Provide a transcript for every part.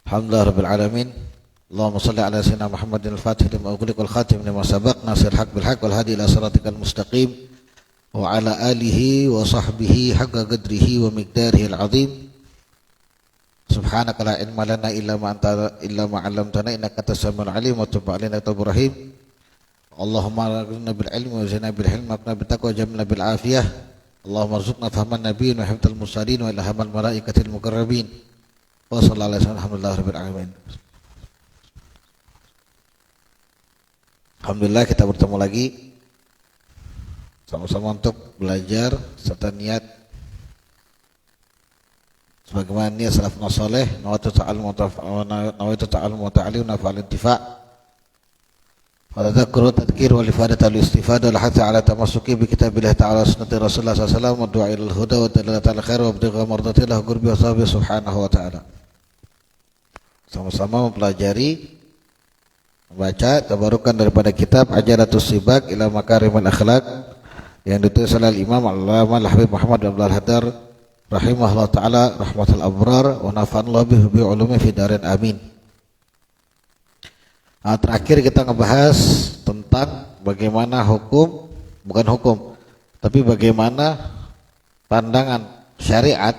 Alhamdulillahirabbil alamin. Allahumma shalli ala sayyidina Muhammadin al-Fatih lima ughliqa wal khatim lima sabaq nasir haq bil haq wal hadi ila siratikal mustaqim wa ala alihi wa sahbihi haqqa qadrihi wa miqdarihi al-azim. Subhanaka la ilma lana illa ma 'allamtana innaka antas samiul alim wa tub 'alaina tawwabur rahim. Allahumma arzuqna bil ilmi wa zidna bil hilmi wa qina bit taqwa wa jamilna bil afiyah. Allahumma arzuqna fahman nabiyyin wa hifdzal mursalin wa ilhamal malaikatil muqarrabin. Wa sallallahu alaihi wasallam. Alhamdulillahirabbil alamin. Alhamdulillah kita bertemu lagi sama-sama untuk belajar serta niat sebagaimana niat salafus saleh, nawaitu ta'allum wa ta'lim nafa'al intifa' wa tadhakkur tadhkir wal ifadah al istifada wal hatta ala tamassuki bi kitabillah ta'ala sunnati Rasulullah sallallahu alaihi wasallam wa du'a ilal huda wa dalalat al khair wa ibtigha mardatillah qurbi wa sahbihi subhanahu wa ta'ala. Sama-sama mempelajari membaca tabarukan daripada kitab Ajaratus Sibak ila Makarimul Akhlaq yang ditulis oleh Imam Al-Allamah Al-Habib Muhammad Abdul Haddar rahimahullah taala rahmatul abrar wa nafa'allahu bihi bi ulumi fi darin amin. Terakhir kita ngebahas tentang bagaimana hukum, bukan hukum, tapi bagaimana pandangan syariat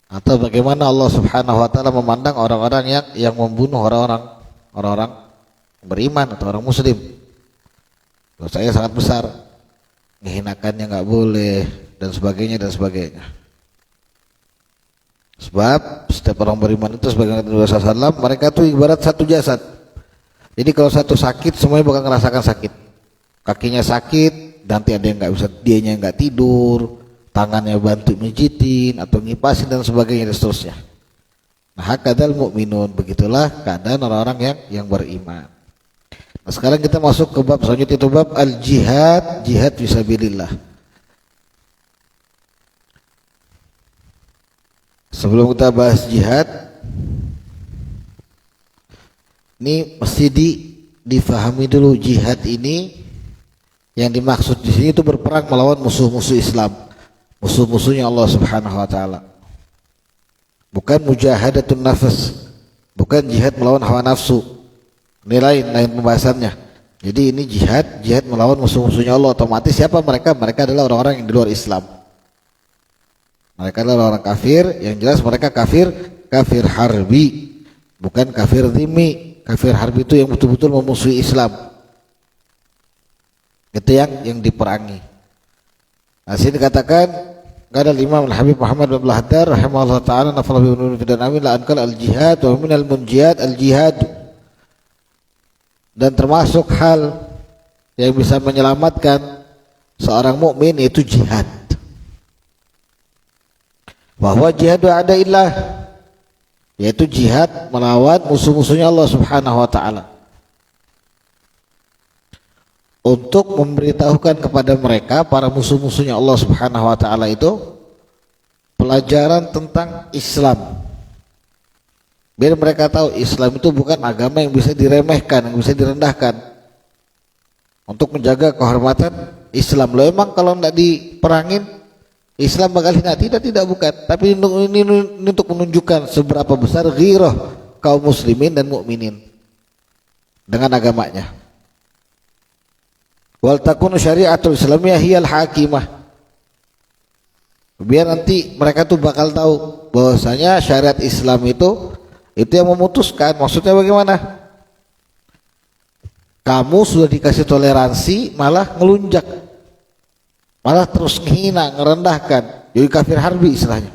atau bagaimana Allah Subhanahu wa taala memandang orang-orang yang membunuh orang-orang beriman atau orang muslim. Dosanya sangat besar, menghinakannya nggak boleh dan sebagainya. Sebab setiap orang beriman itu sebagaimana Rasulullah SAW, mereka itu ibarat satu jasad. Jadi kalau satu sakit semuanya bakal merasakan sakit. Kakinya sakit, nanti ada yang nggak bisa, dianya nggak tidur, tangannya bantu mijitin atau ngipasin dan sebagainya dan seterusnya. Nah, hakadzal mukminun, begitulah keadaan orang-orang yang beriman. Nah, sekarang kita masuk ke bab selanjutnya, itu bab al-jihad, jihad fisabilillah. Sebelum kita bahas jihad, ini mesti difahami dulu jihad ini yang dimaksud di sini itu berperang melawan musuh-musuh Islam, musuh-musuhnya Allah Subhanahu wa taala. Bukan mujahadatun nafas, bukan jihad melawan hawa nafsu. Ini lain pembahasannya. Jadi ini jihad melawan musuh-musuhnya Allah. Otomatis siapa mereka? Mereka adalah orang-orang yang di luar Islam. Mereka adalah orang kafir, yang jelas mereka kafir harbi, bukan kafir dhimmi. Kafir harbi itu yang betul-betul memusuhi Islam. Itu yang diperangi. Nah, sini dikatakan qala al-Imam Al-Habib Muhammad Abdul Haddar rahimahullah taala nafa'al bi fi amin la ankal al-jihad wa min al-munjiyat al-jihad. Dan termasuk hal yang bisa menyelamatkan seorang mukmin yaitu jihad. Bahwa jihad ada illah, yaitu jihad melawan musuh-musuhnya Allah Subhanahu wa taala. Untuk memberitahukan kepada mereka, para musuh-musuhnya Allah Subhanahu wa taala itu, pelajaran tentang Islam. Biar mereka tahu Islam itu bukan agama yang bisa diremehkan, yang bisa direndahkan. Untuk menjaga kehormatan Islam. Loh, emang kalau tidak diperangin Islam bakal hina? Tidak bukan. Tapi ini untuk menunjukkan seberapa besar ghirah kaum muslimin dan mukminin dengan agamanya. Wal takunu syari'atul islamiyah hiyal hakimah. Biar nanti mereka tuh bakal tahu bahwasanya syariat Islam itu yang memutuskan. Maksudnya bagaimana? Kamu sudah dikasih toleransi malah ngelunjak, malah terus menghina, ngerendahkan, jadi kafir harbi istilahnya.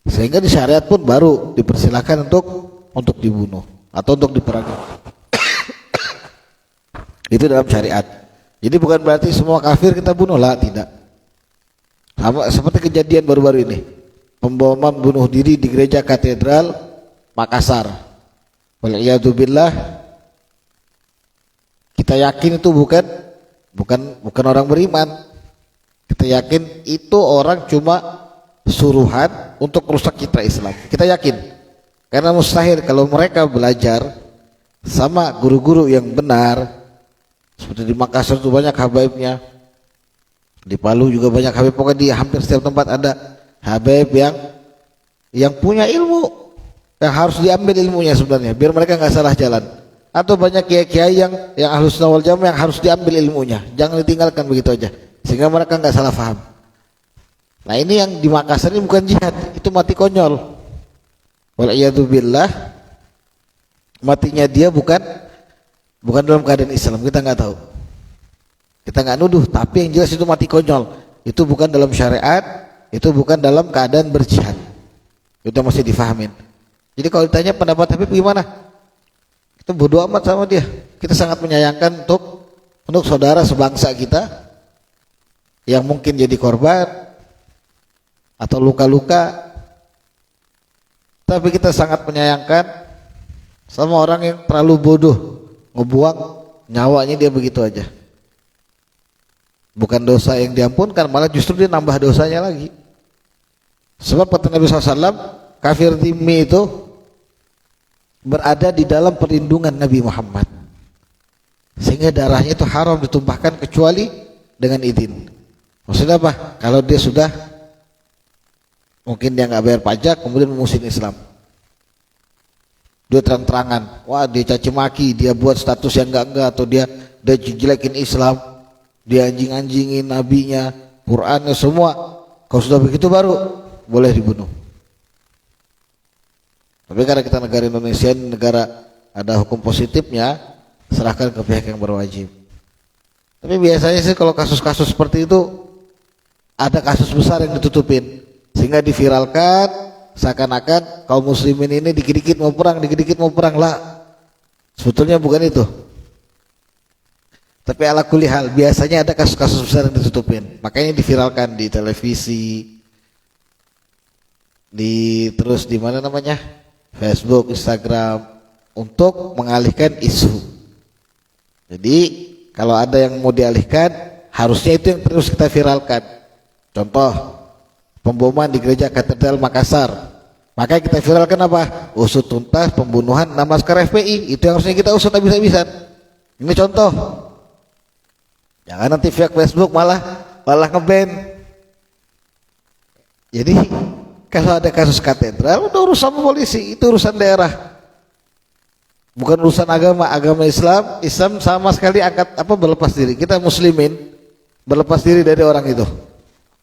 Sehingga di syariat pun baru dipersilakan untuk dibunuh atau untuk diperangi. Itu dalam syariat. Jadi bukan berarti semua kafir kita bunuh lah, tidak. Sama seperti kejadian baru-baru ini, pemboman bunuh diri di gereja katedral Makassar. Wal'iyadu billah. Kita yakin itu bukan orang beriman. Kita yakin itu orang cuma suruhan untuk merusak citra Islam. Kita yakin. Karena mustahil kalau mereka belajar sama guru-guru yang benar. Seperti di Makassar itu banyak habaibnya, di Palu juga banyak habaib. Pokoknya di hampir setiap tempat ada habaib yang yang punya ilmu, yang harus diambil ilmunya sebenarnya biar mereka nggak salah jalan. Atau banyak kiai-kiai yang Ahlus Sunnah wal Jamaah yang harus diambil ilmunya, jangan ditinggalkan begitu aja sehingga mereka nggak salah paham. Nah ini yang di Makassar ini bukan jihad, itu mati konyol. Wal'iyadzubillah, matinya dia bukan dalam keadaan Islam, kita nggak tahu, kita nggak nuduh, tapi yang jelas itu mati konyol. Itu bukan dalam syariat, itu bukan dalam keadaan berjihad. Itu masih difahamin. Jadi kalau ditanya pendapat Habib gimana, kita bodoh amat sama dia. Kita sangat menyayangkan untuk saudara sebangsa kita yang mungkin jadi korban atau luka-luka, tapi kita sangat menyayangkan sama orang yang terlalu bodoh, ngebuang nyawanya dia begitu aja. Bukan dosa yang diampunkan, malah justru dia nambah dosanya lagi. Sebab kata Nabi SAW, kafir dhimmi itu berada di dalam perlindungan Nabi Muhammad, sehingga darahnya itu haram ditumpahkan kecuali dengan izin. Maksudnya apa? Kalau dia sudah, mungkin dia nggak bayar pajak kemudian memusuhin Islam, dia terang-terangan, wah dia caci maki, dia buat status yang enggak, atau dia jelekin Islam, dia anjing-anjingin nabinya, Qurannya semua. Kalau sudah begitu baru boleh dibunuh. Tapi karena kita negara Indonesia, negara ada hukum positifnya, serahkan ke pihak yang berwajib. Tapi biasanya sih kalau kasus-kasus seperti itu, ada kasus besar yang ditutupin sehingga diviralkan seakan-akan kaum muslimin ini dikit-dikit mau perang lah. Sebetulnya bukan itu. Tapi ala kulli hal biasanya ada kasus-kasus besar yang ditutupin, makanya diviralkan di televisi, terus di mana namanya, Facebook, Instagram, untuk mengalihkan isu. Jadi kalau ada yang mau dialihkan, harusnya itu yang terus kita viralkan. Contoh pemboman di gereja Katedral Makassar, maka kita viralkan apa? Usut tuntas pembunuhan 6 laskar FPI. Itu yang harusnya kita usut habis-habisan. Ini contoh. Jangan nanti pihak Facebook malah nge-ban. Jadi kalau ada kasus katedral, udah urusan polisi, itu urusan daerah, bukan urusan agama Islam. Islam sama sekali berlepas diri. Kita muslimin berlepas diri dari orang itu.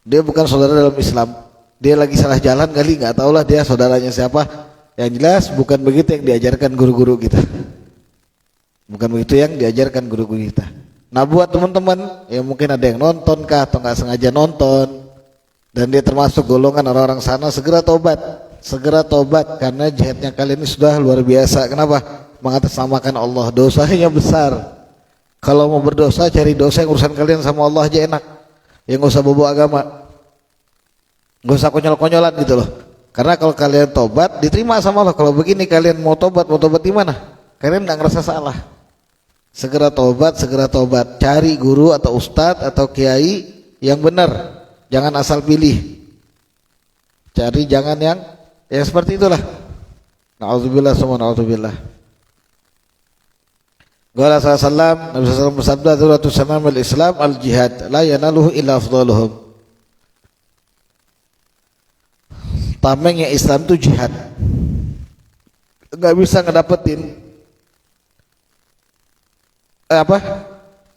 Dia bukan saudara dalam Islam. Dia lagi salah jalan kali, nggak tahulah dia saudaranya siapa. Yang jelas bukan begitu yang diajarkan guru-guru kita. Bukan begitu yang diajarkan guru-guru kita. Nah buat teman-teman yang mungkin ada yang nonton kah atau nggak sengaja nonton dan dia termasuk golongan orang-orang sana, segera tobat karena jihadnya kalian ini sudah luar biasa. Kenapa? Mengatasnamakan Allah, dosanya besar. Kalau mau berdosa, cari dosa yang urusan kalian sama Allah aja enak, yang nggak usah bobo agama, nggak usah konyol-konyolan gitu loh. Karena kalau kalian tobat diterima sama Allah. Kalau begini kalian mau tobat di mana? Kalian nggak ngerasa salah. Segera tobat, cari guru atau ustadz atau kiai yang benar, jangan asal pilih. Cari jangan yang seperti itulah. Na'udzubillah summa na'udzubillah. Qala sallallahu Nabi sallallahu bersabda, "Dzurratus sanamil Islam al-jihad, la yanaluhu illa afdaluhum." Tamengnya Islam itu jihad. Enggak bisa ngedapetin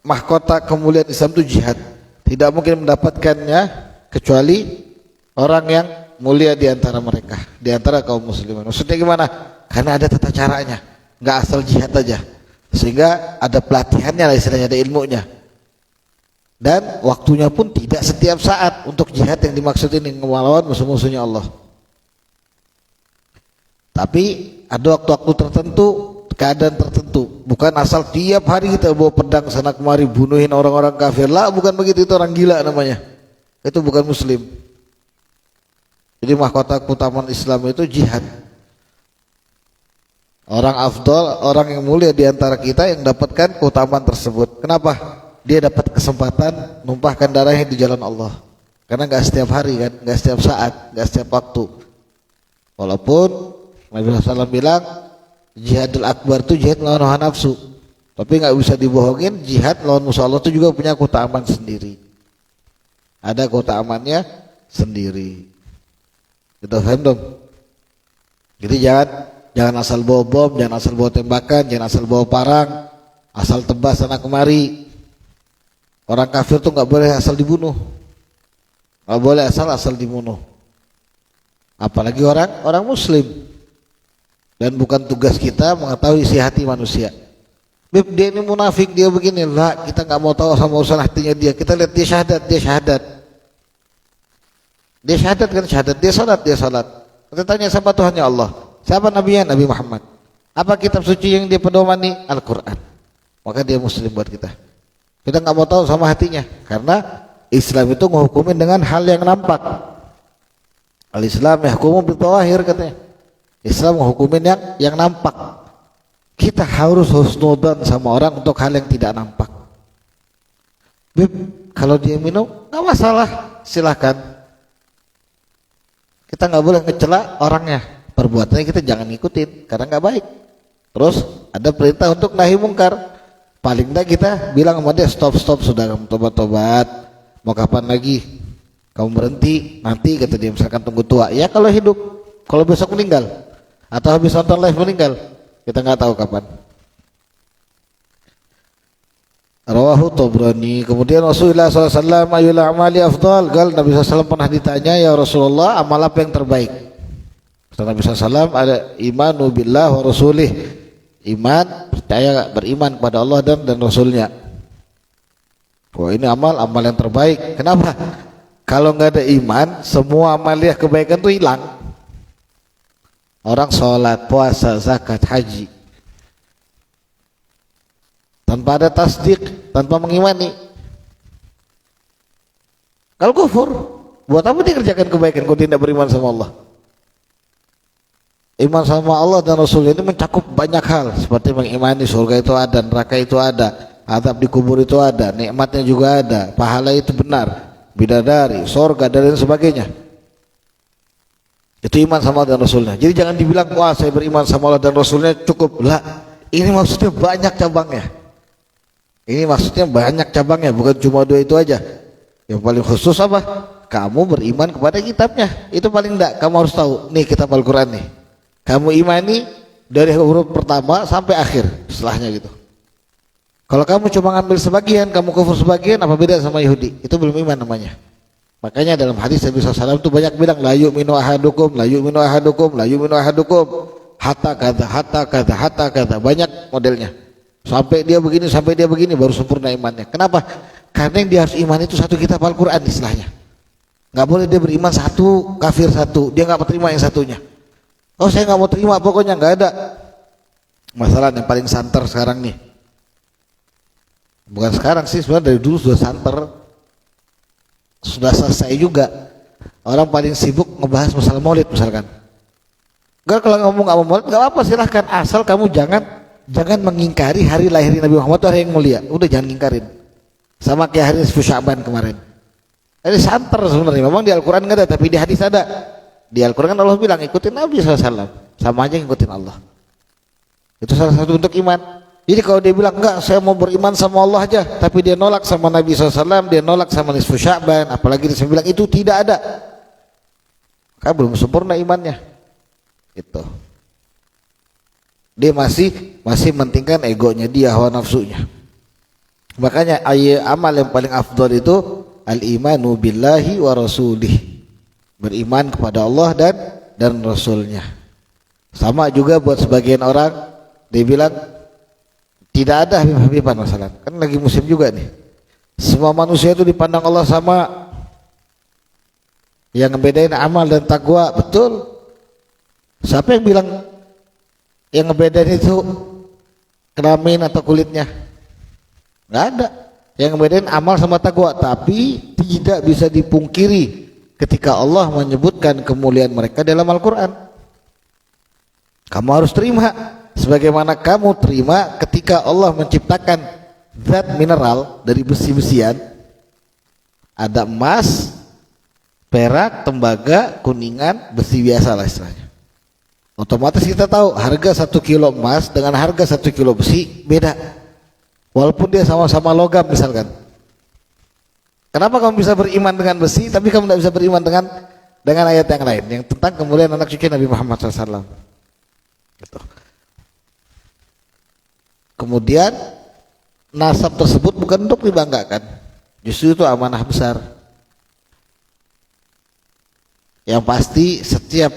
mahkota kemuliaan Islam itu jihad. Tidak mungkin mendapatkannya kecuali orang yang mulia di antara mereka, di antara kaum muslimin. Maksudnya gimana? Karena ada tata caranya, nggak asal jihad aja. Sehingga ada pelatihannya lah istilahnya, ada ilmunya. Dan waktunya pun tidak setiap saat untuk jihad yang dimaksud ini, melawan musuh-musuhnya Allah. Tapi ada waktu-waktu tertentu, keadaan tertentu, bukan asal tiap hari kita bawa pedang sana kemari bunuhin orang-orang kafir lah, bukan begitu. Itu orang gila namanya, itu bukan muslim. Jadi mahkota keutamaan Islam itu jihad. Orang afdal, orang yang mulia di antara kita yang dapatkan keutamaan tersebut. Kenapa? Dia dapat kesempatan numpahkan darahnya di jalan Allah. Karena nggak setiap hari kan, nggak setiap saat, nggak setiap waktu. Walaupun Nabi SAW bilang jihadul akbar itu jihad melawan hawa nafsu, tapi nggak bisa dibohongin, jihad melawan musuh Allah itu juga punya keutamaan sendiri. Ada keutamaannya sendiri. Kita paham dong? Jadi jangan asal bawa bom, jangan asal bawa tembakan, jangan asal bawa parang, asal tebas sana kemari. Orang kafir tuh nggak boleh asal dibunuh, nggak boleh asal dibunuh. Apalagi orang Muslim. Dan bukan tugas kita mengetahui isi hati manusia. Beb, dia ini munafik, dia begini lah, kita nggak mau tahu sama urusan hatinya dia. Kita lihat dia syahadat kan syahadat, dia salat. Kita tanya siapa Tuhannya? Allah. Siapa nabinya? Nabi Muhammad. Apa kitab suci yang dia pedomani? Al-Quran. Maka dia muslim buat kita. Kita nggak mau tahu sama hatinya, karena Islam itu ngehukumin dengan hal yang nampak. Al-Islam yahkumu bil-zawahir katanya. Islam menghukumin yang nampak. Kita harus husnudzan sama orang untuk hal yang tidak nampak. Beb, kalau dia minum nggak masalah, silahkan. Kita nggak boleh ngecela orangnya, perbuatannya kita jangan ngikutin karena nggak baik. Terus ada perintah untuk nahi mungkar. Paling enggak kita bilang sama dia, stop sudah, kamu tobat. Mau kapan lagi kamu berhenti? Nanti kata dia, misalkan tunggu tua. Ya kalau hidup, kalau besok meninggal atau habis nonton live meninggal, kita nggak tahu kapan. Rawahu Tabrani. Kemudian Rasulullah SAW ayyul amali afdal. Nabi SAW pernah ditanya, ya Rasulullah, amal apa yang terbaik? Kata Nabi SAW, ada imanu billah wa rasulih. Iman, percaya, beriman kepada Allah dan Rasulnya. Wah, ini amal yang terbaik. Kenapa? Kalau nggak ada iman, semua amaliah kebaikan itu hilang. Orang sholat, puasa, zakat, haji, tanpa ada tasdik, tanpa mengimani, kalau kufur, buat apa dia kerjakan kebaikan kalau dia tidak beriman sama Allah? Iman sama Allah dan Rasulnya itu mencakup banyak hal, seperti mengimani surga itu ada, neraka itu ada, azab di kubur itu ada, nikmatnya juga ada, pahala itu benar, bidadari, surga dan lain sebagainya. Itu iman sama Allah dan Rasulnya. Jadi jangan dibilang, wah saya beriman sama Allah dan Rasulnya cukup. Lah, ini maksudnya banyak cabangnya. Bukan cuma dua itu aja. Yang paling khusus apa? Kamu beriman kepada kitabnya. Itu paling enggak, kamu harus tahu, nih kitab Al-Quran nih, kamu imani dari huruf pertama sampai akhir, setelahnya gitu. Kalau kamu cuma ngambil sebagian, kamu kufur sebagian, apa beda sama Yahudi? Itu belum iman namanya. Makanya dalam hadis Nabi SAW itu banyak bilang, la yu'minu ahadukum hatta kadza, banyak modelnya. Sampai dia begini baru sempurna imannya. Kenapa? Karena yang dia harus iman itu satu kitab Al-Quran istilahnya. Nggak boleh dia beriman satu, kafir satu, dia nggak terima yang satunya. Oh saya nggak mau terima, pokoknya nggak ada. Masalah yang paling santer sekarang nih, bukan sekarang sih, sebenarnya dari dulu sudah santer, sudah selesai juga. Orang paling sibuk ngebahas masalah maulid misalkan. Enggak, kalau ngomong nggak mau maulid nggak apa-apa, silahkan, asal kamu jangan mengingkari hari lahir Nabi Muhammad itu hari yang mulia. Udah jangan ngingkarin. Sama kayak hari Nisfu Sya'ban kemarin. Ini santer sebenarnya. Memang di Al-Quran nggak ada, tapi di hadis ada. Di Al-Quran kan Allah bilang ikutin Nabi SAW, sama aja ngikutin Allah. Itu salah satu bentuk iman. Jadi kalau dia bilang enggak, saya mau beriman sama Allah aja, tapi dia nolak sama Nabi SAW, dia nolak sama Nisfu Sya'ban, apalagi dia bilang itu tidak ada, kan belum sempurna imannya. Itu dia masih mentingkan egonya dia, hawa nafsunya. Makanya amal yang paling afdal itu al-imanu billahi wa rasulih, beriman kepada Allah dan Rasulnya. Sama juga buat sebagian orang, dia bilang tidak ada habib-habiban masalah. Kan lagi musim juga nih. Semua manusia itu dipandang Allah sama. Yang ngebedain amal dan takwa, betul. Siapa yang bilang yang ngebedain itu kelamin atau kulitnya? Nggak ada. Yang ngebedain amal sama takwa. Tapi tidak bisa dipungkiri ketika Allah menyebutkan kemuliaan mereka dalam Al-Quran. Kamu harus terima. Sebagaimana kamu terima ketika Allah menciptakan zat mineral dari besi-besian, ada emas, perak, tembaga, kuningan, besi biasa lah istilahnya. Otomatis kita tahu harga 1 kilo emas dengan harga 1 kilo besi beda, walaupun dia sama-sama logam misalkan. Kenapa kamu bisa beriman dengan besi tapi kamu tidak bisa beriman dengan ayat yang lain yang tentang kemuliaan anak cucu Nabi Muhammad SAW? Gitu. Kemudian nasab tersebut bukan untuk dibanggakan, justru itu amanah besar. Yang pasti setiap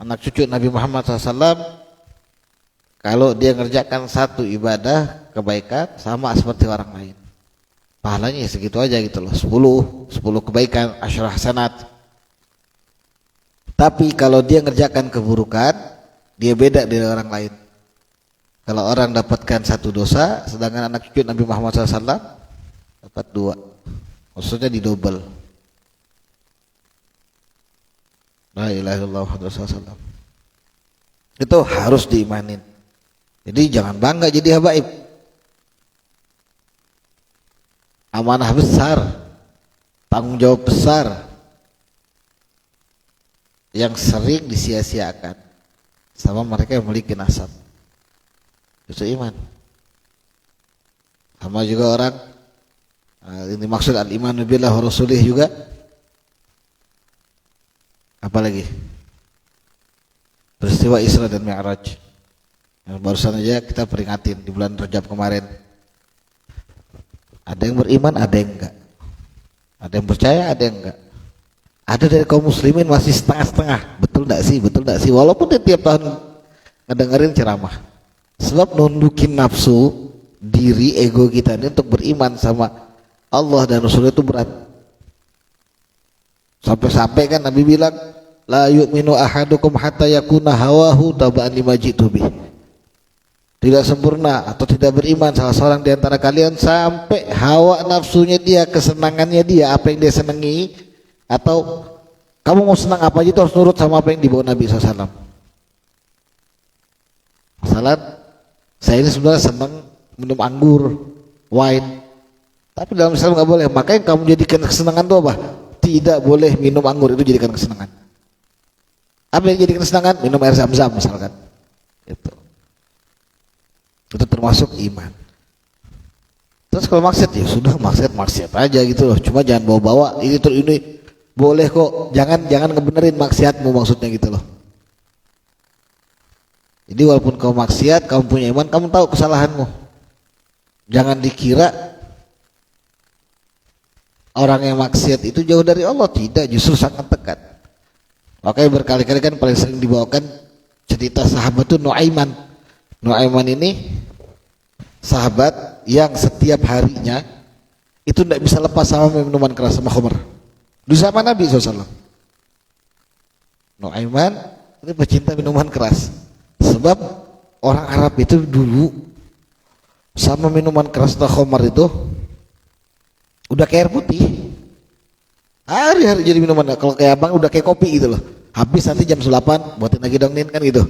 anak cucu Nabi Muhammad SAW, kalau dia ngerjakan satu ibadah kebaikan sama seperti orang lain, pahalanya ya segitu aja gitu loh, 10 kebaikan, asyarah hasanat. Tapi kalau dia ngerjakan keburukan, dia beda dari orang lain. Kalau orang dapatkan satu dosa, sedangkan anak cucu Nabi Muhammad SAW dapat 2, maksudnya didobel. La ilaha illallah Muhammadur Rasulullah. Itu harus diimanin. Jadi jangan bangga jadi habaib. Amanah besar, tanggung jawab besar yang sering disia-siakan sama mereka yang memiliki nasab. Itu iman. Sama juga orang, ini maksud al-imanu billah wa rasulih juga. Apalagi peristiwa Isra dan Mi'raj yang barusan aja kita peringatin di bulan Rajab kemarin. Ada yang beriman, ada yang enggak. Ada yang percaya, ada yang enggak. Ada dari kaum muslimin masih setengah-setengah. Betul enggak sih? Betul enggak sih? Walaupun dia tiap tahun ngedengerin ceramah. Sebab nundukin nafsu diri ego kita ini untuk beriman sama Allah dan Rasulnya itu berat. Sampai-sampai kan Nabi bilang, la yu'minu ahadukum hatta yakuna hawahu taba'an lima jitu bih. Tidak sempurna atau tidak beriman salah seorang di antara kalian sampai hawa nafsunya dia, kesenangannya dia, apa yang dia senangi, atau kamu mau senang apa aja itu harus nurut sama apa yang dibawa Nabi SAW. Masalah saya ini sebenarnya senang minum anggur, wine, tapi dalam Islam nggak boleh. Makanya kamu jadikan kesenangan itu apa? Tidak boleh minum anggur, itu jadikan kesenangan. Apa yang jadikan kesenangan? Minum air zam-zam misalkan. Itu termasuk iman. Terus kalau maksiat ya sudah, maksiat aja gitu loh. Cuma jangan bawa-bawa ini boleh kok. Jangan ngebenerin maksiatmu maksudnya gitu loh. Jadi walaupun kau maksiat, kamu punya iman, kamu tahu kesalahanmu. Jangan dikira orang yang maksiat itu jauh dari Allah. Tidak, justru sangat dekat. Makanya berkali-kali kan paling sering dibawakan cerita sahabat itu Nuaiman. Nuaiman ini sahabat yang setiap harinya itu tidak bisa lepas sama minuman keras, sama khamr. Di zaman Nabi SAW. Nuaiman itu pecinta minuman keras. Sebab orang Arab itu dulu sama minuman keras atau khamr itu udah kayak air putih. Hari-hari jadi minuman. Kalau kayak abang udah kayak kopi gitu loh. Habis nanti jam 8 buatin lagi dong Nin, kan gitu.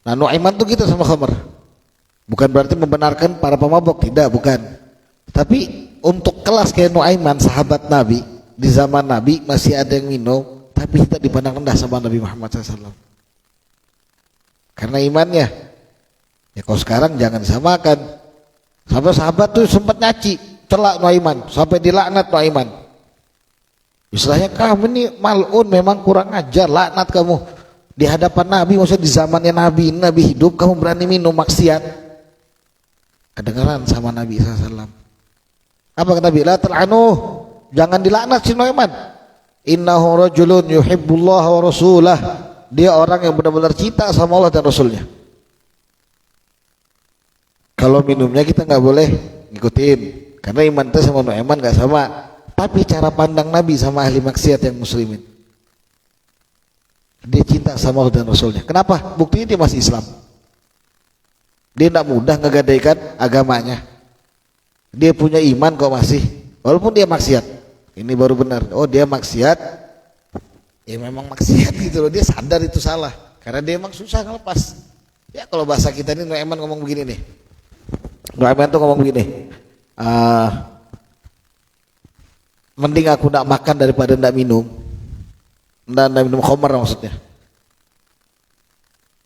Nah Nuaiman tuh gitu sama khamr. Bukan berarti membenarkan para pemabok, tidak, bukan. Tapi untuk kelas kayak Nuaiman, sahabat Nabi, di zaman Nabi masih ada yang minum, tapi tidak dipandang rendah sama Nabi Muhammad SAW. Karena imannya. Ya kalau sekarang jangan disamakan. Sampai sahabat tuh sempat nyaci, celak Nuaiman, sampai dilaknat Nuaiman. Istilahnya kamu ini mal'un, memang kurang ajar, laknat kamu. Di hadapan Nabi, maksudnya di zamannya Nabi hidup, kamu berani minum maksiat. Kedengaran sama Nabi SAW. Apa kata Nabi? La tal'anuh, jangan dilaknat si Nuaiman. Innahu rajulun yuhibbullah wa rasulah. Dia orang yang benar-benar cinta sama Allah dan Rasulnya. Kalau minumnya kita nggak boleh ngikutin, karena iman kita sama Nuaiman nggak sama. Tapi cara pandang Nabi sama ahli maksiat yang muslimin, dia cinta sama Allah dan Rasulnya. Kenapa? Buktinya dia masih Islam. Dia tidak mudah ngegadaikan agamanya. Dia punya iman kok masih, walaupun dia maksiat. Ini baru benar. Oh dia maksiat, ya memang maksiat gitu loh. Dia sadar itu salah, karena dia emang susah ngelepas. Ya kalau bahasa kita ini Nuaiman ngomong begini nih. Nuaiman tuh ngomong begini. Mending aku tidak makan daripada tidak minum. Tidak minum khamr maksudnya.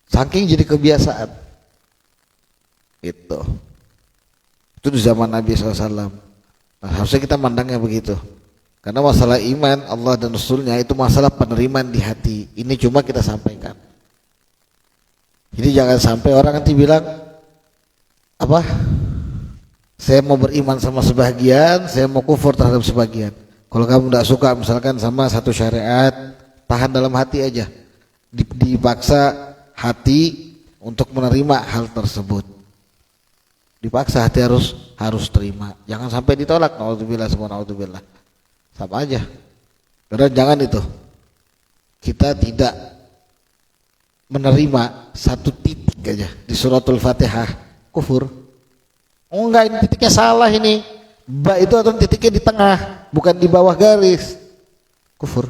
Saking jadi kebiasaan. Itu di zaman Nabi SAW. Nah, harusnya kita mandangnya begitu. Karena masalah iman Allah dan Rasulnya itu masalah penerimaan di hati. Ini cuma kita sampaikan. Jadi jangan sampai orang nanti bilang apa? Saya mau beriman sama sebagian, saya mau kufur terhadap sebagian. Kalau kamu tidak suka misalkan sama satu syariat, tahan dalam hati aja. Dipaksa hati untuk menerima hal tersebut. Dipaksa hati harus terima. Jangan sampai ditolak. Naudzubillah semua naudzubillah. Sama aja. Karena jangan itu. Kita tidak menerima satu titik aja di suratul Fatihah kufur. Oh enggak, ini titiknya salah ini. Ba itu atau titiknya di tengah, bukan di bawah garis. Kufur.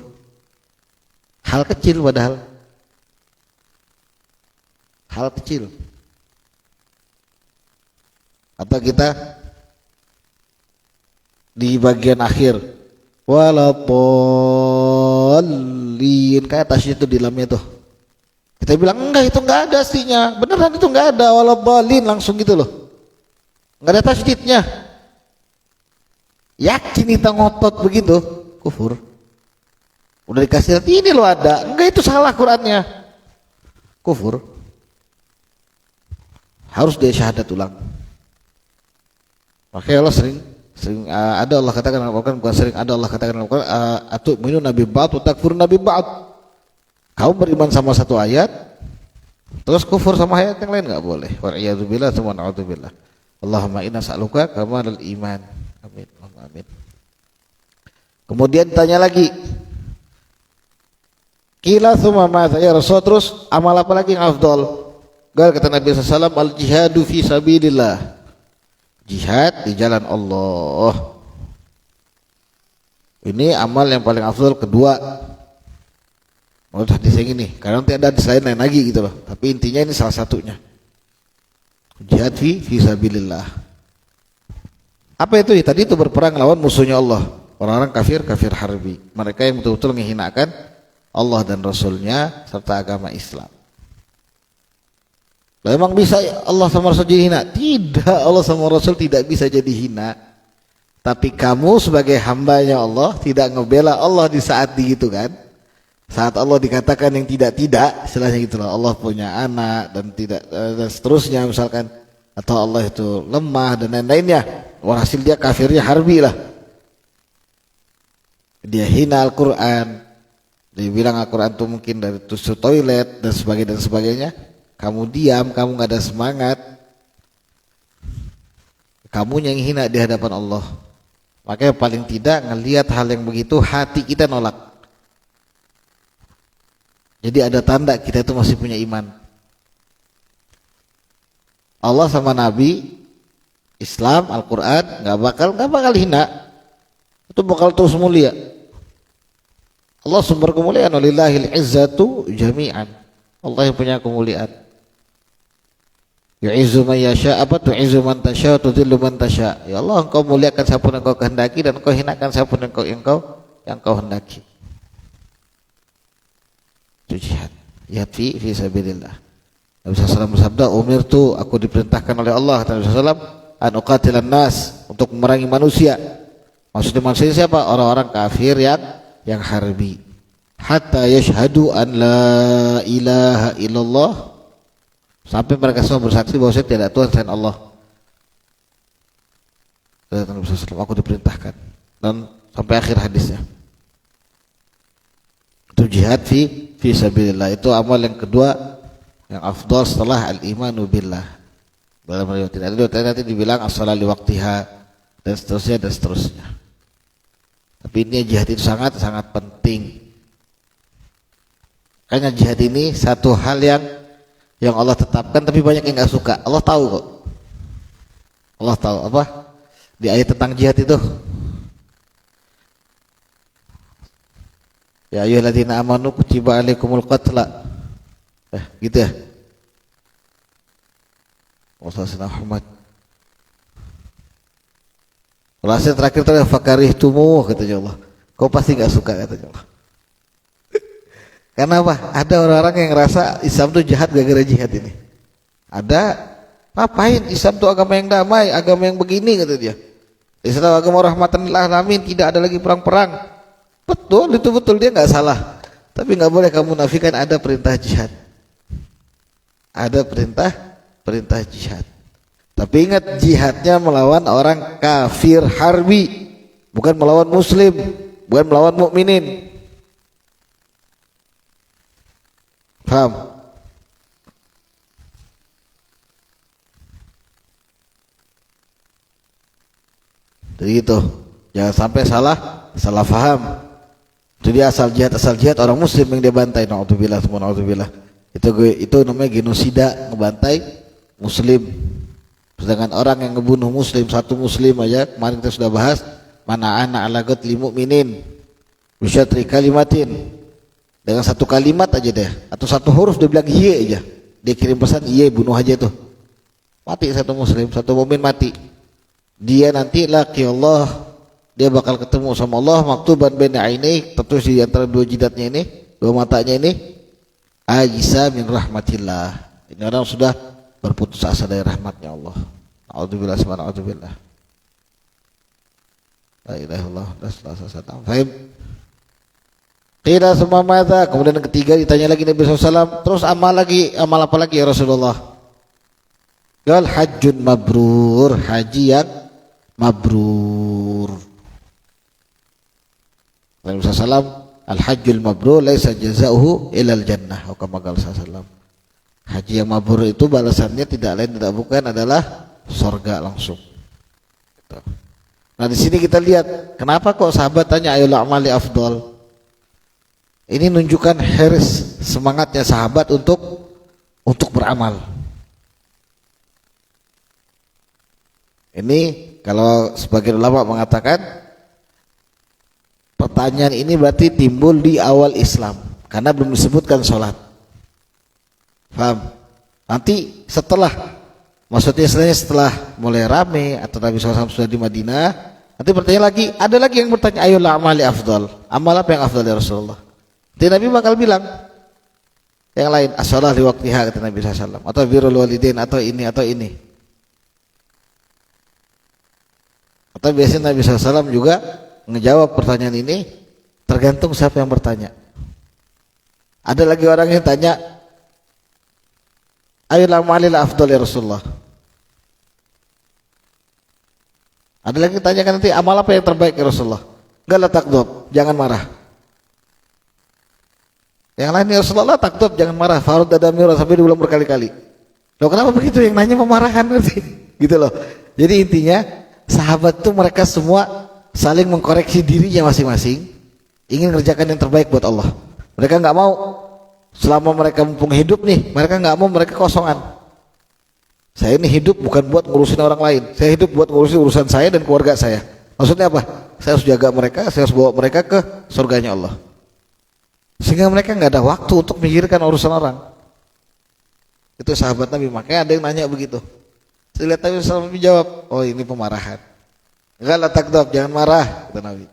Hal kecil padahal. Hal kecil. Atau kita di bagian akhir waladhdallin, kayak tasydid itu di lamnya tuh. Kita bilang enggak, itu enggak ada aslinya. Beneran itu enggak ada waladhdallin, langsung gitu loh. Enggak ada tasydidnya. Yakin kita ngotot begitu, kufur. Udah dikasih lihat ini loh ada, enggak itu salah Qurannya. Kufur. Harus dia syahadat ulang. Makanya Allah sering ada Allah katakan bukan sering ada Allah katakan atu minu nabi ba'd takfur nabi ba'd. Kau beriman sama satu ayat terus kufur sama ayat yang lain enggak boleh. Wa iyadzubillah wa na'udzubillah. Allahumma inna sa'luka kamalal iman. Amin. Amin. Kemudian tanya lagi. Qila tsumma madza ya Rasul, terus amal apa lagi yang afdal? Kata Nabi sallallahu alaihi wasallam al jihadu fi sabilillah. Jihad di jalan Allah. Ini amal yang paling afdal kedua. Menurut hadis yang ini, karena nanti ada hadis lain lagi gitu loh. Tapi intinya ini salah satunya. Jihad fi sabilillah. Apa itu? Tadi itu berperang lawan musuhnya Allah, orang-orang kafir harbi, mereka yang betul-betul menghinakan Allah dan Rasulnya serta agama Islam. Lah emang bisa Allah sama Rasul jadi hina? Tidak, Allah sama Rasul tidak bisa jadi hina. Tapi kamu sebagai hambanya Allah tidak ngebela Allah di saat gitu kan? Saat Allah dikatakan yang tidak-tidak, istilahnya gitu loh. Allah punya anak dan tidak dan seterusnya misalkan, atau Allah itu lemah dan lain-lainnya. Walhasil dia kafirnya harbi lah. Dia hina Al-Quran. Dia bilang Al-Quran itu mungkin dari tusuk toilet dan sebagainya. Kamu diam, kamu gak ada semangat. Kamu yang hina di hadapan Allah. Makanya paling tidak ngelihat hal yang begitu hati kita nolak. Jadi ada tanda kita itu masih punya iman. Allah sama Nabi, Islam, Al-Quran nggak bakal hina. Itu bakal terus mulia. Allah sumber kemuliaan. Walillahil izzatu jami'an. Allah yang punya kemuliaan. Yu'izzu man yasha, tu'izzu man tasha, tudhillu man tasha. Ya Allah, engkau muliakan siapa yang engkau kehendaki dan engkau hinakan siapa yang engkau hendaki. Itu jihad. Jihad fi sabilillah. Nabi SAW bersabda, umirtu, aku diperintahkan oleh Allah Nabi SAW an uqatilan nas, untuk memerangi manusia. Maksudnya manusia siapa? Orang-orang kafir yang harbi. Hatta yashhadu an la ilaha illallah, sampai mereka semua bersaksi bahwa saya tidak Tuhan selain Allah. Nabi SAW, aku diperintahkan, dan sampai akhir hadisnya. Itu jihad fi sabilillah. Itu amal yang kedua yang afdal setelah al-imanu billah. Dalam riwayat nanti dibilang as-shalah li waqtiha dan seterusnya. Tapi ini jihad itu sangat penting. Karena jihad ini satu hal yang Allah tetapkan tapi banyak yang enggak suka. Allah tahu kok. Allah tahu apa? Di ayat tentang jihad itu. Ya ayyuhalladzina amanu kutiba alaikumul qatla. Gitu ya. Wasallallahu Muhammad. Rasul terakhir tadi fakarihtumu, katanya Allah. Kau pasti enggak suka, katanya Allah. Karena apa? Ada orang-orang yang ngerasa Islam itu jahat gara-gara jihad ini. Ada, ngapain Islam itu agama yang damai, agama yang begini, kata dia. Islam agama rahmatan lil alamin, tidak ada lagi perang-perang. Betul, itu betul, dia nggak salah. Tapi nggak boleh kamu nafikan ada perintah jihad. Ada perintah jihad. Tapi ingat, jihadnya melawan orang kafir harbi, bukan melawan muslim, bukan melawan mukminin. Paham? Jadi itu, jangan sampai salah paham. Itu dia asal jihad orang muslim yang dia bantai. Naudzubillah, semua naudzubillah. Itu namanya genosida, ngebantai muslim. Sedangkan orang yang ngebunuh muslim, satu muslim aja, kemarin kita sudah bahas, mana ana ala qatli mu'minin bisyatri kalimatin, dengan satu kalimat aja deh, atau satu huruf dia bilang iya aja, dia kirim pesan iya, bunuh aja tuh, mati satu muslim, satu mukmin mati. Dia nanti laki Allah, dia bakal ketemu sama Allah maktuban baina ainihi, tertulis di antara dua jidatnya ini, dua matanya ini, ajisa min rahmatillah. Ini orang sudah berputus asa dari rahmatnya Allah. A'udzubillah, subhanallah. La ilaha illallah, rasulullah. Fahim? Qila summa madza? Kemudian yang ketiga ditanya lagi Nabi SAW, terus amal apa lagi ya Rasulullah? Qal hajjun mabrur, haji yang mabrur. Nabi SAW, al-hajjul mabrur laisa jazaohu ilal jannah. Atau kama qala sallallahu. Haji yang mabrur itu balasannya tidak lain tidak bukan adalah surga langsung. Nah di sini kita lihat kenapa kok sahabat tanya ayolah amali afdal. Ini menunjukkan hirs, semangatnya sahabat untuk beramal. Ini kalau sebagian ulama mengatakan pertanyaan ini berarti timbul di awal Islam karena belum disebutkan sholat. Paham? Nanti setelah, maksudnya setelah mulai rame atau Nabi SAW sudah di Madinah, nanti bertanya lagi, ada lagi yang bertanya ayolah amali afdal, amal apa yang afdal ya Rasulullah? Nanti Nabi bakal bilang yang lain, as-shalah li waqtiha, kata Nabi SAW, atau birrul walidain, atau ini atau biasanya Nabi SAW juga ngejawab pertanyaan ini tergantung siapa yang bertanya. Ada lagi orang yang tanya ayolah amalil afdal ya Rasulullah. Ada lagi yang tanyakan nanti amal apa yang terbaik ya Rasulullah? Enggak lah takdub, jangan marah. Yang lain ya Rasulullah takdub, jangan marah. Farud dadamir sampai diulang berkali-kali. Loh kenapa begitu? Yang nanya memarahkan nanti. Gitu loh. Jadi intinya sahabat itu mereka semua saling mengkoreksi dirinya masing-masing, ingin mengerjakan yang terbaik buat Allah. Mereka nggak mau selama mereka mumpung hidup nih, mereka nggak mau mereka kosongan. Saya ini hidup bukan buat ngurusin orang lain, saya hidup buat ngurusin urusan saya dan keluarga saya. Maksudnya apa? Saya harus jaga mereka, saya harus bawa mereka ke surganya Allah. Sehingga mereka nggak ada waktu untuk memikirkan urusan orang. Itu sahabat Nabi. Makanya ada yang nanya begitu. Saya lihat Nabi SAW jawab, oh ini pemarahan. Enggak lah takdub, jangan marah, kata Nabi.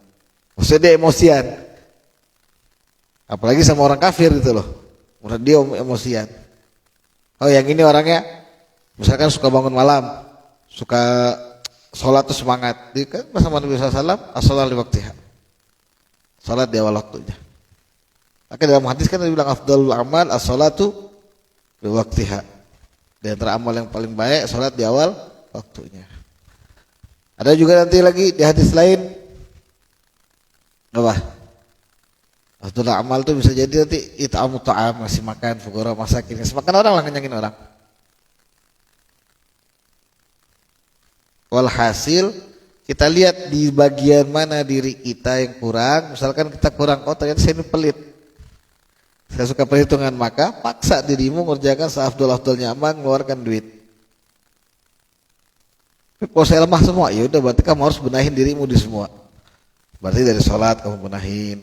Maksudnya dia emosian. Apalagi sama orang kafir gitu loh. Menurut dia emosian. Oh yang ini orangnya misalkan suka bangun malam, suka sholat tuh semangat. Dia kan sama Nabi SAW, as-sholat li waqtiha. Sholat di awal waktunya. Maka dalam hadis kan dia bilang afdalul amal as-sholatu li waqtiha. Di antara amal yang paling baik sholat di awal waktunya. Ada juga nanti lagi di hadis lain apa? Afdalul amal itu bisa jadi nanti it'amu ta'am, ngasih makan fuqara masakin, ngasih makan orang lah, ngenyangin orang. Walhasil kita lihat di bagian mana diri kita yang kurang. Misalkan kita kurang, oh ternyata saya ini pelit, saya suka perhitungan, maka paksa dirimu mengerjakan seafdol-afdolnya amal, mengeluarkan duit. Kalau saya lemah semua, ya udah berarti kamu harus benahin dirimu di semua. Berarti dari sholat kamu benahin,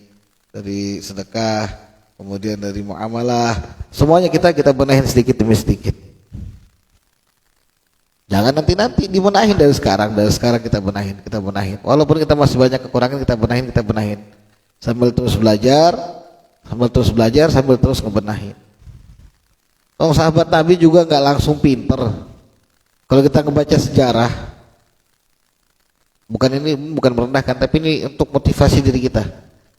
dari sedekah, kemudian dari muamalah, semuanya kita benahin sedikit demi sedikit. Jangan nanti dibenahin dari sekarang kita benahin. Walaupun kita masih banyak kekurangan, kita benahin. Sambil terus belajar, sambil terus ngebenahin. Oh, sahabat Nabi juga nggak langsung pinter. Kalau kita ngebaca sejarah, bukan merendahkan, tapi ini untuk motivasi diri kita.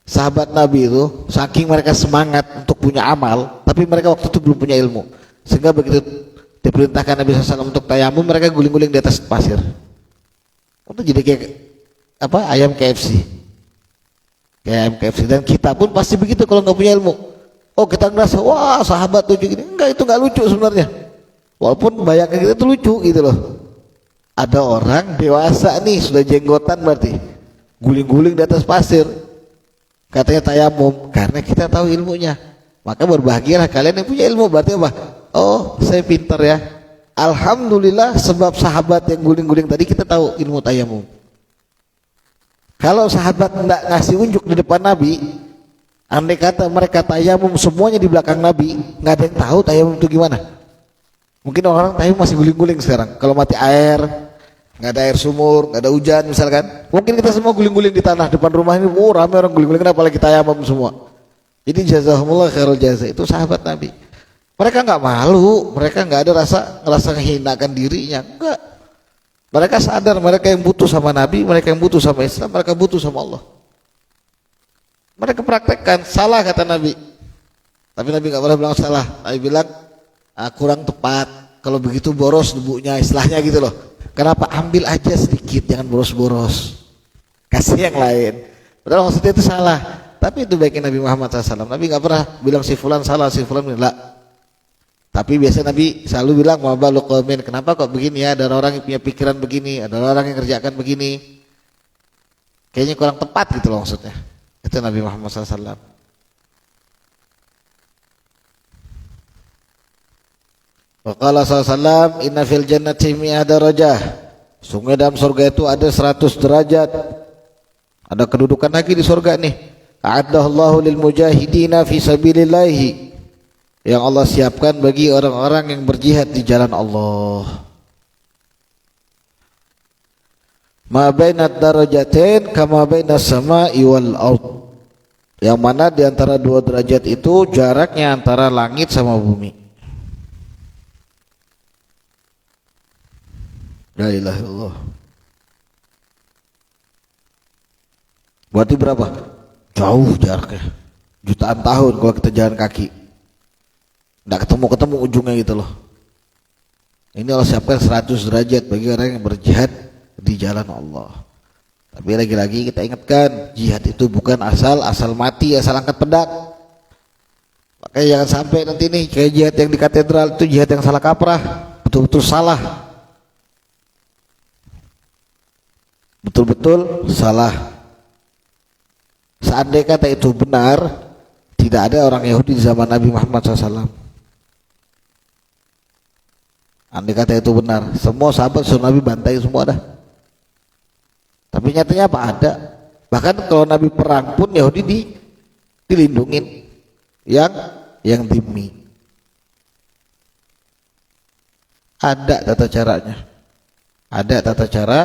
Sahabat Nabi itu saking mereka semangat untuk punya amal, tapi mereka waktu itu belum punya ilmu. Sehingga begitu diperintahkan Nabi SAW untuk tayamum, mereka guling-guling di atas pasir. Itu jadi kayak apa, ayam KFC. Kayak ayam KFC. Dan kita pun pasti begitu kalau nggak punya ilmu. Oh, kita ngerasa wah sahabat lucu gini. Enggak, itu nggak lucu sebenarnya. Walaupun bayangkan kita itu lucu gitu loh. Ada orang dewasa nih, sudah jenggotan berarti, guling-guling di atas pasir. Katanya tayamum, karena kita tahu ilmunya. Maka berbahagialah kalian yang punya ilmu. Berarti apa? Oh, saya pintar ya. Alhamdulillah, sebab sahabat yang guling-guling tadi kita tahu ilmu tayamum. Kalau sahabat tidak ngasih unjuk di depan Nabi, andai kata mereka tayamum semuanya di belakang Nabi, nggak ada yang tahu tayamum itu gimana. Mungkin orang tayamum masih guling-guling sekarang. Kalau mati air, nggak ada air sumur, nggak ada hujan misalkan, mungkin kita semua guling-guling di tanah depan rumah ini. Oh, ramai orang guling-guling, apalagi tayamum semua. Jadi jazakumullah khairul jaza, itu sahabat Nabi. Mereka nggak malu, mereka nggak ada ngerasa menghinakan dirinya, enggak. Mereka sadar mereka yang butuh sama Nabi, mereka yang butuh sama Islam, mereka butuh sama Allah. Mereka praktekkan. Salah kata Nabi, tapi Nabi nggak pernah bilang salah. Nabi bilang kurang tepat, kalau begitu boros debunya, istilahnya gitu loh. Kenapa? Ambil aja sedikit, jangan boros-boros, kasih yang lain. Padahal maksudnya itu salah, tapi itu baiknya Nabi Muhammad SAW. Nabi nggak pernah bilang si fulan salah, si fulan enggak. Tapi biasa Nabi selalu bilang, mabalu qaumin, kenapa kok begini ya, ada orang yang punya pikiran begini, ada orang yang kerjakan begini, kayaknya kurang tepat gitu loh maksudnya. Itu Nabi Muhammad SAW. Waqala SAW, inna fil jannati mi'ata darajah, sungguh dalam surga itu ada 100 derajat. Ada kedudukan lagi di surga nih. A'adallahu lil mujahidina fi sabilillahi, yang Allah siapkan bagi orang-orang yang berjihad di jalan Allah. Ma bainad darajatain kama bainas sama'i wal ard, yang mana di antara dua derajat itu jaraknya antara langit sama bumi. La ilaha illallah. Berarti berapa? Jauh jaraknya, jutaan tahun kalau kita jalan kaki. Nggak ketemu ujungnya gitu loh. Ini Allah siapkan 100 derajat bagi orang yang berjihad di jalan Allah. Tapi lagi-lagi kita ingatkan, jihad itu bukan asal mati, asal angkat pedang. Makanya jangan sampai nanti nih kayak jihad yang di katedral itu jihad yang salah kaprah, betul-betul salah, betul-betul salah. Seandainya kata itu benar, tidak ada orang Yahudi di zaman Nabi Muhammad SAW. Andai kata itu benar, semua sahabat suruh Nabi bantai semua dah. Tapi nyatanya apa? Ada. Bahkan kalau Nabi perang pun Yahudi dilindungin, yang demi. Ada tata caranya, ada tata cara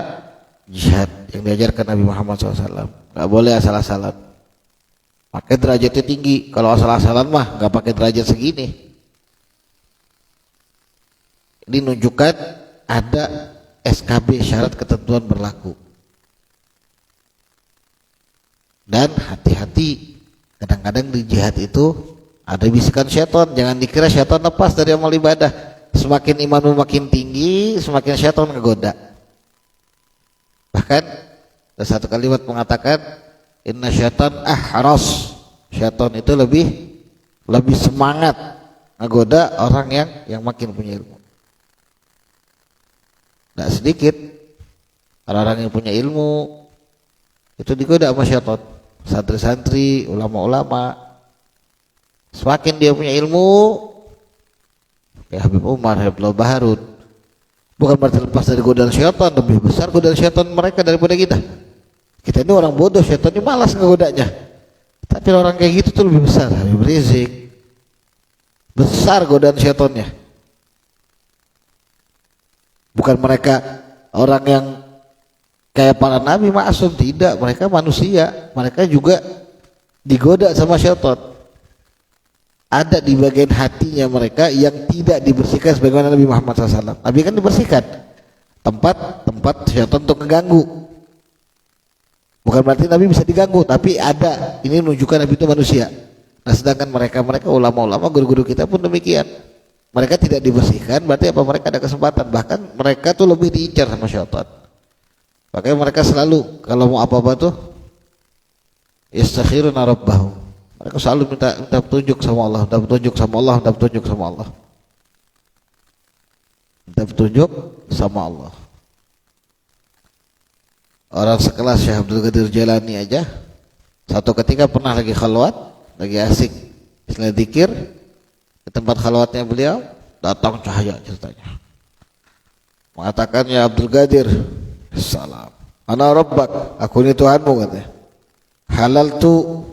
jihad yang diajarkan Nabi Muhammad SAW. Gak boleh asal-asalan. Pakai derajatnya tinggi. Kalau asal-asalan mah gak pakai derajat segini. Ini menunjukkan ada SKB, syarat ketentuan berlaku. Dan hati-hati, kadang-kadang di jihad itu ada bisikan syaitan. Jangan dikira syaitan lepas dari amal ibadah. Semakin imanmu makin tinggi, semakin syaitan ngegoda. Bahkan ada satu kalimat mengatakan, inna syaitan ahras, syaitan itu lebih semangat ngegoda orang yang makin punya ilmu. Tidak sedikit orang-orang yang punya ilmu itu digoda sama syaitan. Santri-santri, ulama-ulama, semakin dia punya ilmu, kayak Habib Umar, Habib Baharud, bukan berarti lepas dari godaan syaitan. Lebih besar godaan syaitan mereka daripada kita. Kita ini orang bodoh, syaitan ini malas ngegodanya. Tapi orang kayak gitu tuh lebih besar. Habib Rizik, besar godaan syaitannya. Bukan mereka orang yang kayak para nabi maksum, tidak. Mereka manusia, mereka juga digoda sama syaitan. Ada di bagian hatinya mereka yang tidak dibersihkan sebagaimana Nabi Muhammad SAW. Nabi kan dibersihkan tempat syaitan untuk mengganggu. Bukan berarti Nabi bisa diganggu, tapi ada. Ini menunjukkan Nabi itu manusia. Nah sedangkan mereka ulama-ulama, guru-guru kita pun demikian. mereka tidak dibersihkan, berarti apa, mereka ada kesempatan, bahkan mereka tuh lebih diincar sama syaitan. Makanya mereka selalu kalau mau apa-apa tuh yastakhiruna rabbahum, mereka selalu minta petunjuk sama Allah, minta petunjuk sama Allah, minta petunjuk sama Allah, minta petunjuk sama Allah. Orang sekelas Syekh Abdul Qadir Jailani aja satu ketika pernah lagi khalwat, lagi asik istilah zikir, ke tempat khalwatnya beliau datang cahaya ceritanya, mengatakan, ya Abdul Qadir, salam, ana rabbak, aku ini Tuhanmu, katanya, halal tu,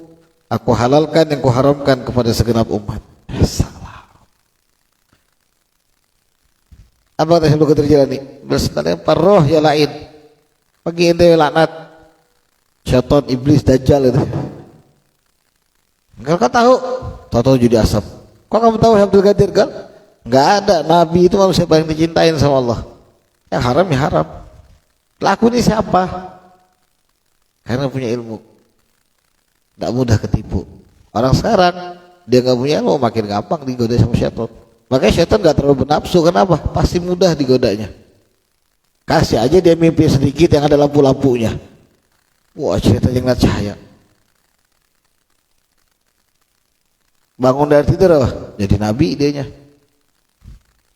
aku halalkan yang kuharamkan kepada segenap umat. Salam. Apa kata Syekh Abdul Qadir Jailani? Bersentak roh ya lain, pagi ente laknat syaitan, iblis, dajjal itu. Enggak, kau tahu jadi asap. Kok kamu tahu Abdul Qadir? Kan enggak ada, nabi itu manusia paling dicintain sama Allah. Yang haram ya haram. Laku ini siapa? Karena punya ilmu, enggak mudah ketipu. Orang sekarang dia enggak punya ilmu, makin gampang digoda sama syaitan. Makanya syaitan enggak terlalu bernafsu. Kenapa? Pasti mudah digodanya. Kasih aja dia mimpi sedikit yang ada lampu-lampunya, wah cerita yang ngeliat cahaya. Bangun dari tidur apa? Jadi nabi dianya.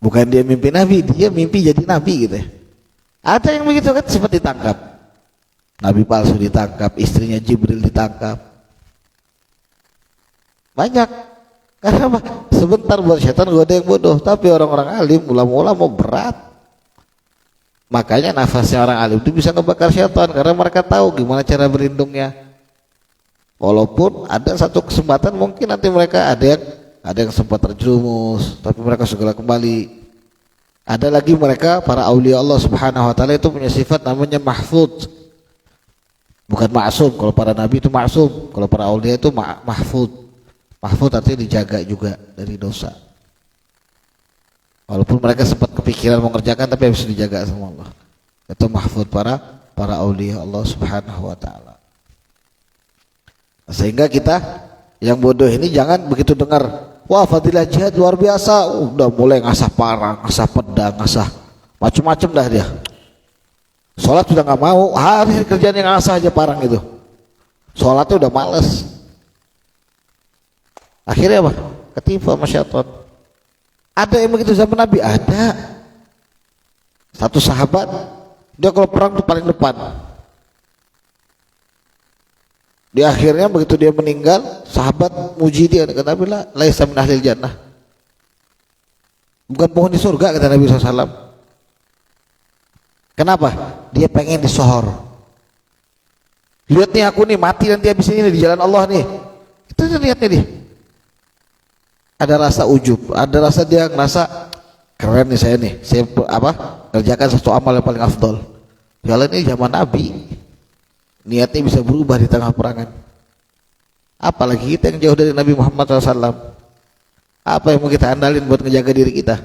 Bukan dia mimpi nabi, dia mimpi jadi nabi gitu ya. Ada yang begitu kan, sempat ditangkap, nabi palsu ditangkap, istrinya Jibril ditangkap. Banyak. Karena apa? Sebentar buat syaitan goda yang bodoh, tapi orang-orang alim, ulama-ulama berat. Makanya nafasnya orang alim itu bisa ngebakar syaitan, karena mereka tahu gimana cara berlindungnya. Walaupun ada satu kesempatan mungkin nanti mereka ada yang sempat terjerumus, tapi mereka segera kembali. Ada lagi mereka para aulia Allah Subhanahu wa taala itu punya sifat namanya mahfudz. Bukan maksum, kalau para nabi itu maksum, kalau para aulia itu mahfudz. Mahfudz artinya dijaga juga dari dosa. Walaupun mereka sempat kepikiran mengerjakan, tapi harus dijaga sama Allah. Itu mahfud para aulia Allah Subhanahu wa taala. Sehingga kita yang bodoh ini jangan begitu dengar, wah fadilah jihad luar biasa, udah mulai ngasah parang, ngasah pedang, ngasah macam-macam dah dia. Sholat sudah nggak mau, hari kerjaan yang ngasah aja parang itu. Sholatnya udah males. Akhirnya apa? Ketipu sama syaitan. Ada yang begitu zaman Nabi, ada satu sahabat, dia kalau perang tuh paling depan. Di akhirnya begitu dia meninggal, sahabat muji dia, kata Nabi, laisa min ahlil jannah, bukan penghuni surga, kata Nabi SAW. Kenapa? Dia pengen disohor. Lihat nih aku nih mati nanti habis ini di jalan Allah nih. Itu lihatnya dia. Ada rasa ujub, ada rasa dia ngerasa keren nih saya kerjakan satu amal yang paling afdol. Jalan ini zaman Nabi, niatnya bisa berubah di tengah perangan. Apalagi kita yang jauh dari Nabi Muhammad SAW. Apa yang mau kita andalin buat ngejaga diri kita?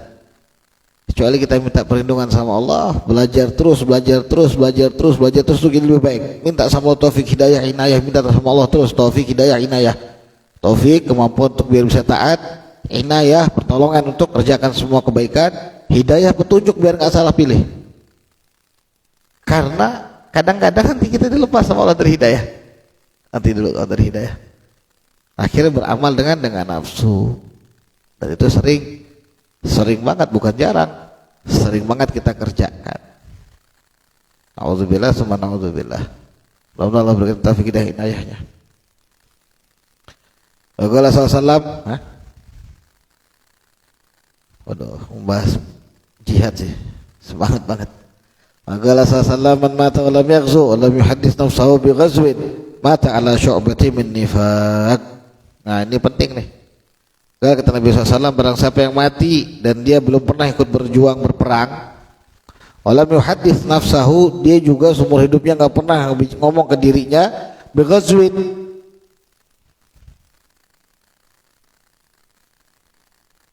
Kecuali kita minta perlindungan sama Allah, belajar terus tuh jadi lebih baik. Minta sama Allah taufik hidayah inayah, minta sama Allah terus taufik hidayah inayah, taufik kemampuan untuk biar bisa taat, inayah pertolongan untuk kerjakan semua kebaikan, hidayah petunjuk biar nggak salah pilih. Karena kadang-kadang nanti kita dilepas sama Allah dari hidayah, nanti dulu Allah dari hidayah, akhirnya beramal dengan nafsu. Dan itu sering banget, bukan jarang, sering banget kita kerjakan. Nauzubillah summa nauzubillah. Mudah-mudahan Allah berikan taufik hidayah inayahnya. Rasulullah SAW, waduh, membahas jihad sih, semangat banget. Rasulullah SAW, man mata wa lam yaghzu wa lam yuhaddits nafsahu bi ghazwin mata ala syu'bati min nifaq. Nah ini penting nih. Kata Nabi SAW, barang siapa yang mati dan dia belum pernah ikut berjuang berperang, wa lam yuhaddits nafsahu, dia juga seumur hidupnya nggak pernah ngomong ke dirinya bi ghazwin,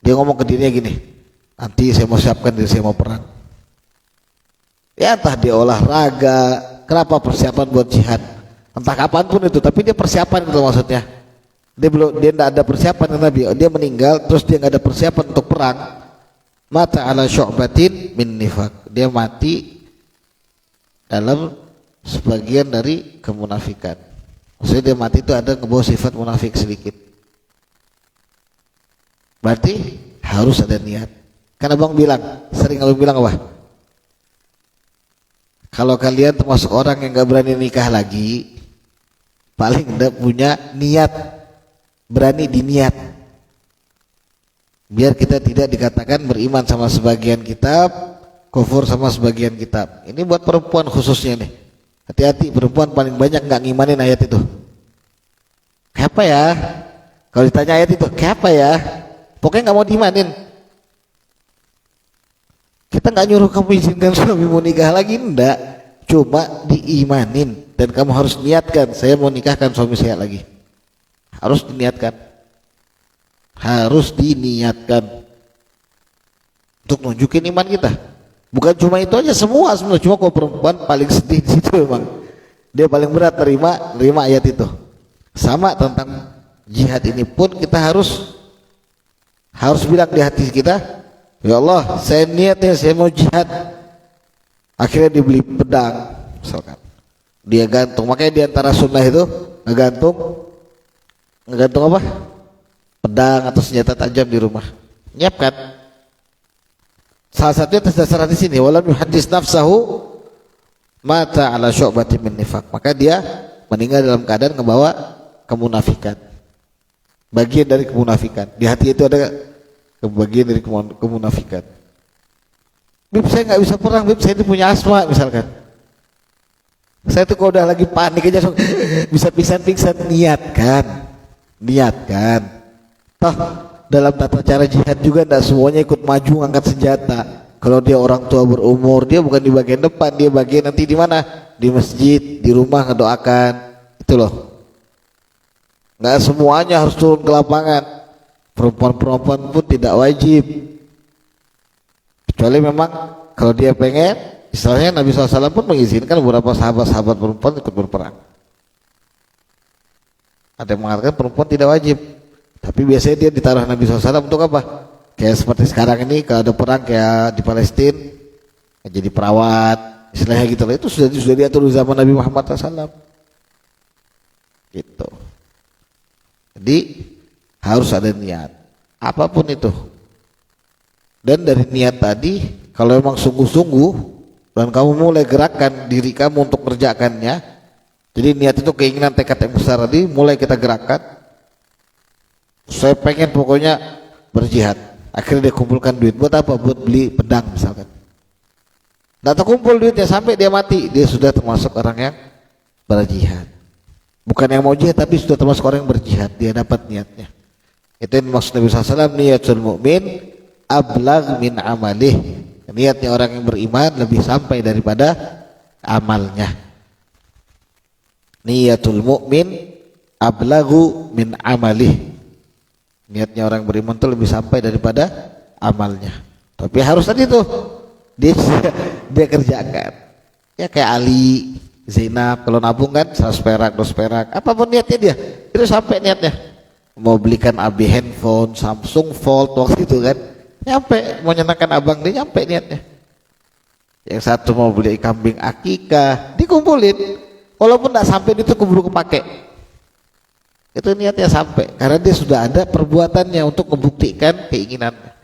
dia ngomong ke dirinya gini, nanti saya mau siapkan diri saya mau perang. Ya entah dia olahraga, kenapa persiapan buat jihad, entah kapanpun itu, tapi dia persiapan itu maksudnya. Dia tidak ada persiapan, karena dia meninggal terus dia nggak ada persiapan untuk perang, mata ala syu'batin min nifaq, dia mati dalam sebagian dari kemunafikan. Maksudnya dia mati itu ada ngebawa sifat munafik sedikit. Berarti harus ada niat. Kan abang bilang, sering abang bilang apa? Kalau kalian termasuk orang yang gak berani nikah lagi, paling tidak punya niat, berani diniat. Biar kita tidak dikatakan beriman sama sebagian kitab, kufur sama sebagian kitab. Ini buat perempuan khususnya nih. Hati-hati, perempuan paling banyak gak ngimanin ayat itu. Kayak apa ya? Kalau ditanya ayat itu, kayak apa ya? Pokoknya gak mau diimanin. Kita gak nyuruh kamu izinkan suamimu nikah lagi, enggak. Cuma diimanin. Dan kamu harus niatkan, saya mau nikahkan suami saya lagi. Harus diniatkan. Harus diniatkan. Untuk nunjukin iman kita. Bukan cuma itu aja, semua sebenarnya. Cuma kalau perempuan paling sedih di situ memang. Dia paling berat terima ayat itu. Sama tentang jihad ini pun kita harus bilang di hati kita, ya Allah, saya niatnya saya mau jihad. Akhirnya dibeli pedang, misalkan. Dia gantung. Makanya di antara sunnah itu ngegantung apa? Pedang atau senjata tajam di rumah. Nyiapkan. Salah satunya atas dasar hadis ini, walam yuhaddis nafsahu mata ala syu'batin min nifaq. Maka dia meninggal dalam keadaan ngebawa kemunafikan. Bagian dari kemunafikan. Di hati itu ada bagian dari kemunafikan. Bib, saya nggak bisa perang, Bib, saya itu punya asma misalkan. Saya tuh kalau udah lagi panik aja bisa pingsan, niatkan. Toh dalam tata cara jihad juga tidak semuanya ikut maju angkat senjata. Kalau dia orang tua berumur, dia bukan di bagian depan, dia bagian nanti di mana? Di masjid, di rumah ngedoakan. Itu loh. Nggak semuanya harus turun ke lapangan. Perempuan-perempuan pun tidak wajib. Kecuali memang kalau dia pengen, istilahnya Nabi SAW pun mengizinkan beberapa sahabat-sahabat perempuan ikut berperang. Ada yang mengatakan perempuan tidak wajib, tapi biasanya dia ditaruh Nabi SAW untuk apa? Kayak seperti sekarang ini kalau ada perang kayak di Palestina, jadi perawat, istilahnya gitu lah. Itu sudah diatur di zaman Nabi Muhammad SAW. Gitu. Jadi harus ada niat, apapun itu. Dan dari niat tadi, kalau memang sungguh-sungguh dan kamu mulai gerakkan diri kamu untuk kerjakannya, jadi niat itu keinginan tekad yang besar tadi mulai kita gerakkan. Saya pengen pokoknya berjihad. Akhirnya dia kumpulkan duit buat apa? Buat beli pedang misalkan. Nggak terkumpul duitnya sampai dia mati, dia sudah termasuk orang yang berjihad. Bukan yang mau jihad, tapi sudah termasuk orang yang berjihad. Dia dapat niatnya. Itu yang maksud Nabi SAW, niatul mu'min ablag min amalih. Niatnya orang yang beriman lebih sampai daripada amalnya. Niatul mu'min ablagu min amalih. Niatnya orang beriman itu lebih sampai daripada amalnya. Tapi harus tadi tuh dia kerjakan. Ya kayak Ali, Zainab kalau nabung kan 100 perak, 200 perak, apapun niatnya dia itu sampai niatnya. Mau belikan AB handphone, Samsung Fold waktu itu kan, nyampe. Mau nyenangkan abang dia nyampe niatnya. Yang satu mau beli kambing akikah, dikumpulin. Walaupun tidak sampai itu keburu kepake. Itu niatnya sampai karena dia sudah ada perbuatannya untuk membuktikan keinginannya.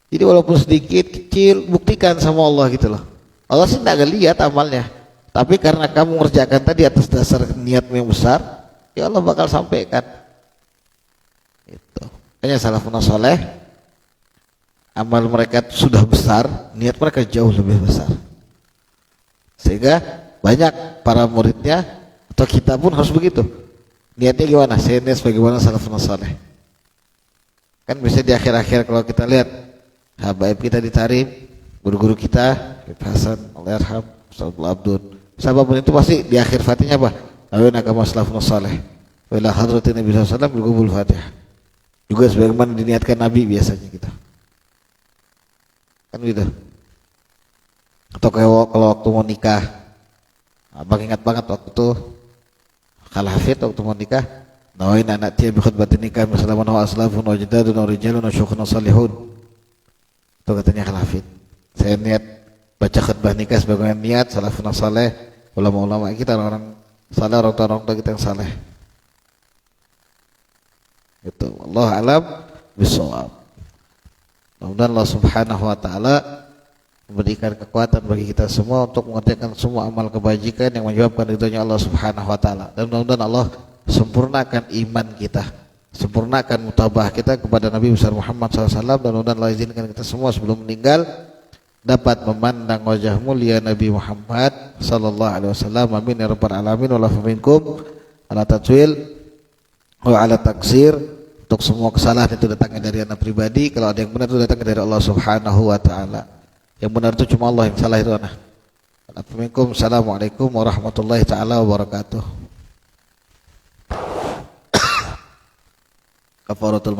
Jadi walaupun sedikit kecil, buktikan sama Allah gitu loh. Allah sih tidak lihat amalnya, tapi karena kamu mengerjakan tadi atas dasar niatmu yang besar, ya Allah bakal sampaikan. Itu hanya salafun saleh, amal mereka sudah besar, niat mereka jauh lebih besar, sehingga banyak para muridnya atau kita pun harus begitu. Niatnya gimana? Saya niat sebagaimana salafun saleh. Kan bisa di akhir-akhir kalau kita lihat habaib kita ditarik, guru-guru kita, Habib Hasan, Allahyarham, Ustaz Abdul, siapapun itu pasti di akhir fatihnya apa? Awina kama salafun saleh. Wa ila hadratin Nabi sallallahu alaihi wasallam bilqubul Fatihah. Juga sebagaimana diniatkan Nabi biasanya kita. Kan gitu. Atau kayak kalau waktu mau nikah, abang ingat banget waktu itu Khal Hafid waktu mau nikah, nawain anak dia bi khutbatin nikah bersama wa aslafun wa jadadun wa rijalun wa syukhun salihun. Itu katanya Khalafid. Saya niat baca khutbah nikah sebagai niat salafun saleh, ulama-ulama kita, orang saleh, orang tua kita yang saleh. Itu Allah alam bisawab. Mudah-mudahan Allah Subhanahu wa taala memberikan kekuatan bagi kita semua untuk mengerjakan semua amal kebajikan yang menyebabkan ridhonya Allah Subhanahu wa taala. Dan mudah-mudahan Allah sempurnakan iman kita, sempurnakan mutabah kita kepada Nabi besar Muhammad SAW, dan mudah-mudahan Allah izinkan kita semua sebelum meninggal dapat memandang wajah mulia Nabi Muhammad sallallahu alaihi wasallam. Amin ya rabbal alamin. Wa lafu minkum ala tatwil wa ala taksir. Untuk semua kesalahan itu datangnya dari anak pribadi, kalau ada yang benar itu datangnya dari Allah Subhanahu wa taala. Yang benar itu cuma Allah, yang salah itu anak. Assalamualaikum warahmatullahi taala wabarakatuh. Kafaratul